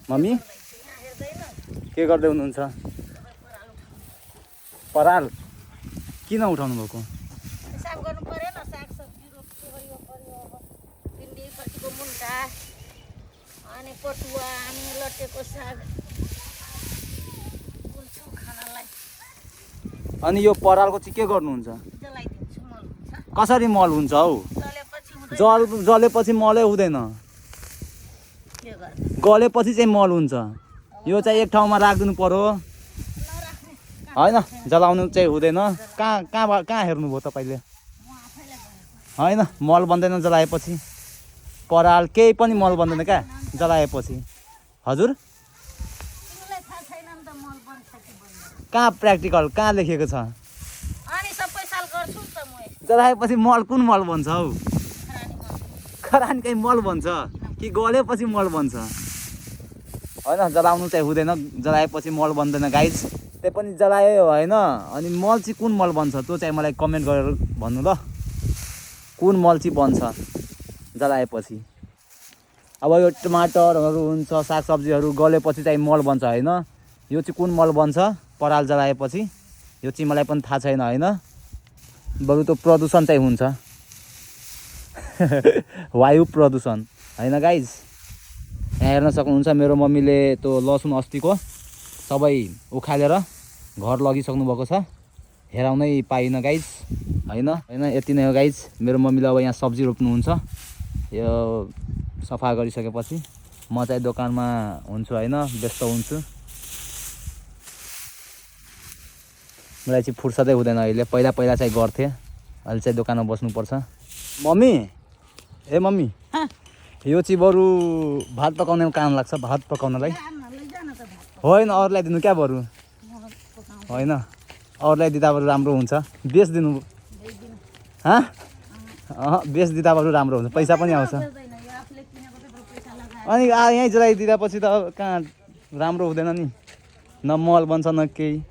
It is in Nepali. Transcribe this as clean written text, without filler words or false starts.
मम्मी के गर्दै हुनुहुन्छ? पराल किन उठाउनु भएको? साग गर्नु पर्यो न, साग सब्जी रोप्छु हरियो परियो भिन्डी कतिको मुन्टा अनि पटुवा अनि लटेको साग बोल्छु खानालाई। अनि यो परालको चाहिँ के गर्नुहुन्छ? जलाइदिन्छु, मल हुन्छ। कसरी मल हुन्छ हौ? जलेपछि हुँदैन। जलेपछि मलै हुँदैन, के गर्नु? गलेपछि चाहिँ मल हुन्छ। यो चाहिँ एक ठाउँमा राखिदिनु पर्यो होइन, जलाउनु चाहिँ हुँदैन। कहाँ हेर्नुभयो तपाईँले? होइन, मल बन्दैन जलाएपछि। पराल केही पनि मल बन्दैन क्या जलाएपछि। हजुर तिमीलाई थाहा छैन नि त मल बन्छ कि बन्दैन। कहाँ प्र्याक्टिकल कहाँ लेखेको छ? अनि सबै साल गर्छु नि त म। जलाएपछि मल कुन मल बन्छ हौ? खरानी मल। खरानीकै मल बन्छ कि गलेपछि मल बन्छ? होइन, जलाउनु चाहिँ हुँदैन, जलाएपछि मल बन्दैन गाइज। त्यही पनि जलायो होइन। अनि मल चाहिँ कुन मल बन्छ त्यो चाहिँ मलाई कमेन्ट गरेर भन्नु ल, कुन मल चाहिँ बन्छ जलाएपछि। अब यो टमाटरहरू हुन्छ, सागसब्जीहरू गलेपछि चाहिँ मल बन्छ होइन। यो चाहिँ कुन मल बन्छ पराल जलाएपछि यो चाहिँ मलाई पनि थाहा छैन होइन। बरु त्यो प्रदूषण चाहिँ हुन्छ वायु प्रदूषण होइन गाइज। यहाँ हेर्न सक्नुहुन्छ मेरो मम्मीले त्यो लसुन अस्तिको सबै उखालेर घर लगिसक्नु भएको छ। हेराउनै पाइनँ गाइज होइन। यति नै हो गाइज। मेरो मम्मीले अब यहाँ सब्जी रोप्नुहुन्छ। यो सफा गरिसकेपछि म चाहिँ दोकानमा हुन्छु होइन, व्यस्त हुन्छु। मलाई चाहिँ फुर्सदै हुँदैन अहिले। पहिला चाहिँ गर्थेँ, अहिले चाहिँ दोकानमा बस्नुपर्छ। मम्मी ए मम्मी, यो चाहिँ बरु भात पकाउने काम लाग्छ, भात पकाउनलाई। होइन अरूलाई दिनु क्या बरु? होइन अरूलाई दिँदा बरु राम्रो हुन्छ। बेचिदिनु बेचिदिँदा बरु राम्रो हुन्छ, पैसा पनि आउँछ। अनि यहीँ जलाइदिँदा पछि त कहाँ राम्रो हुँदैन नि, न मल बन्छ न केही।